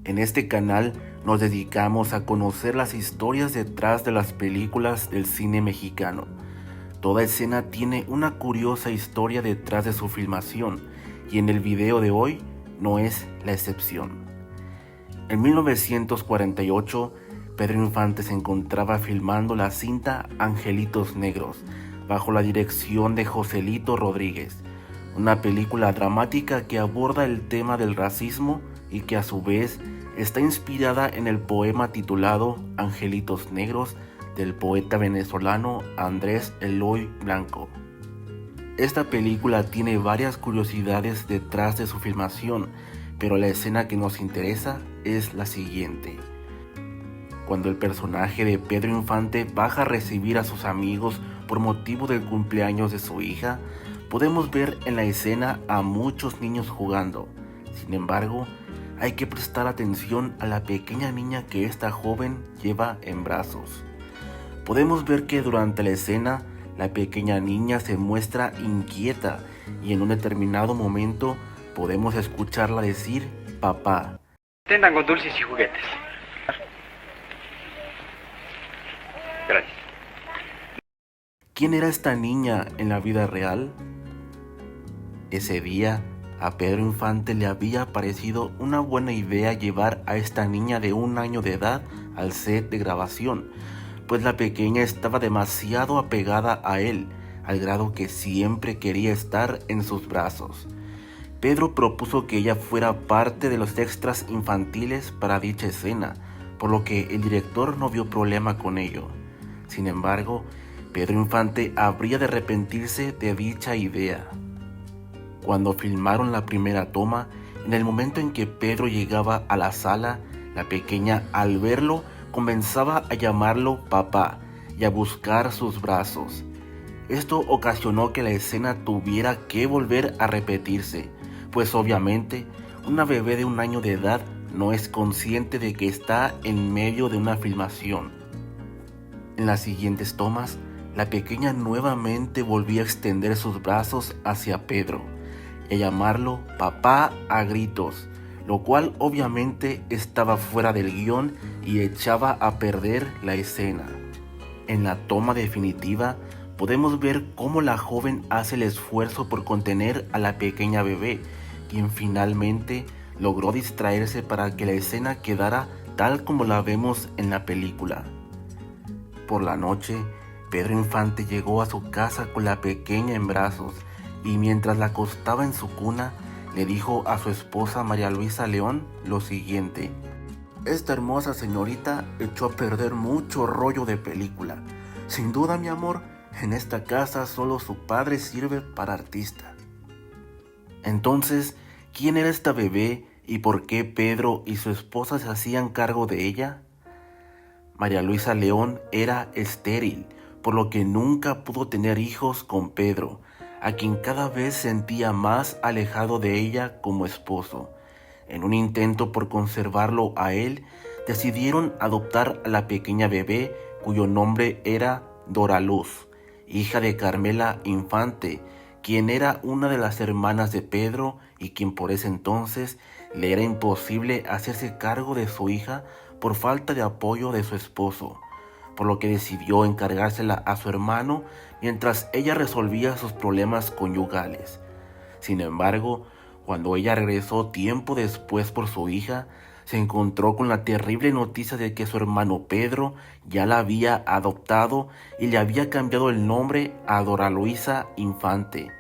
En este canal nos dedicamos a conocer las historias detrás de las películas del cine mexicano. Toda escena tiene una curiosa historia detrás de su filmación, y en el video de hoy no es la excepción. En 1948, Pedro Infante se encontraba filmando la cinta Angelitos Negros, bajo la dirección de Joselito Rodríguez, una película dramática que aborda el tema del racismo y que a su vez está inspirada en el poema titulado Angelitos Negros del poeta venezolano Andrés Eloy Blanco. Esta película tiene varias curiosidades detrás de su filmación, pero la escena que nos interesa es la siguiente. Cuando el personaje de Pedro Infante baja a recibir a sus amigos por motivo del cumpleaños de su hija, podemos ver en la escena a muchos niños jugando. Sin embargo, hay que prestar atención a la pequeña niña que esta joven lleva en brazos. Podemos ver que durante la escena, la pequeña niña se muestra inquieta y en un determinado momento podemos escucharla decir papá. Tendan con dulces y juguetes. Gracias. ¿Quién era esta niña en la vida real? Ese día, a Pedro Infante le había parecido una buena idea llevar a esta niña de 1 año de edad al set de grabación, pues la pequeña estaba demasiado apegada a él, al grado que siempre quería estar en sus brazos. Pedro propuso que ella fuera parte de los extras infantiles para dicha escena, por lo que el director no vio problema con ello. Sin embargo, Pedro Infante habría de arrepentirse de dicha idea. Cuando filmaron la primera toma, en el momento en que Pedro llegaba a la sala, la pequeña al verlo comenzaba a llamarlo papá y a buscar sus brazos. Esto ocasionó que la escena tuviera que volver a repetirse, pues obviamente una bebé de 1 año de edad no es consciente de que está en medio de una filmación. En las siguientes tomas, la pequeña nuevamente volvía a extender sus brazos hacia Pedro y a llamarlo papá a gritos, lo cual obviamente estaba fuera del guión y echaba a perder la escena. En la toma definitiva, podemos ver cómo la joven hace el esfuerzo por contener a la pequeña bebé, quien finalmente logró distraerse para que la escena quedara tal como la vemos en la película. Por la noche, Pedro Infante llegó a su casa con la pequeña en brazos y mientras la acostaba en su cuna, le dijo a su esposa María Luisa León lo siguiente: esta hermosa señorita echó a perder mucho rollo de película. Sin duda, mi amor, en esta casa solo su padre sirve para artista. Entonces, ¿quién era esta bebé y por qué Pedro y su esposa se hacían cargo de ella? María Luisa León era estéril, por lo que nunca pudo tener hijos con Pedro, a quien cada vez sentía más alejado de ella como esposo. En un intento por conservarlo a él, decidieron adoptar a la pequeña bebé cuyo nombre era Dora Luz, hija de Carmela Infante, quien era una de las hermanas de Pedro y quien por ese entonces le era imposible hacerse cargo de su hija por falta de apoyo de su esposo, por lo que decidió encargársela a su hermano mientras ella resolvía sus problemas conyugales. Sin embargo, cuando ella regresó tiempo después por su hija, se encontró con la terrible noticia de que su hermano Pedro ya la había adoptado y le había cambiado el nombre a Dora Luisa Infante.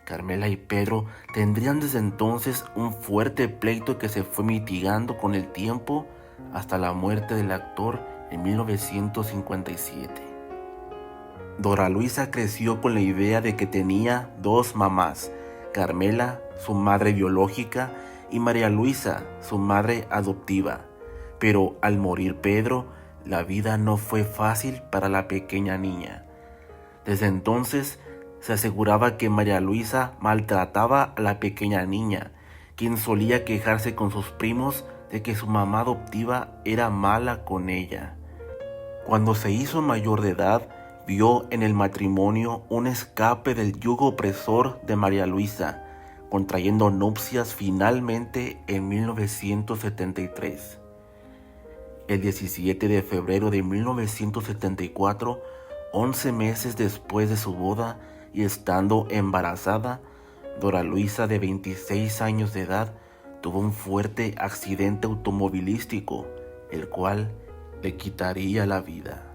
Carmela y Pedro tendrían desde entonces un fuerte pleito que se fue mitigando con el tiempo hasta la muerte del actor en 1957. Dora Luisa creció con la idea de que tenía 2 mamás, Carmela, su madre biológica, y María Luisa, su madre adoptiva. Pero al morir Pedro, la vida no fue fácil para la pequeña niña. Desde entonces, se aseguraba que María Luisa maltrataba a la pequeña niña, quien solía quejarse con sus primos de que su mamá adoptiva era mala con ella. Cuando se hizo mayor de edad, vio en el matrimonio un escape del yugo opresor de María Luisa, contrayendo nupcias finalmente en 1973. El 17 de febrero de 1974, 11 meses después de su boda y estando embarazada, Dora Luisa, de 26 años de edad, tuvo un fuerte accidente automovilístico, el cual le quitaría la vida.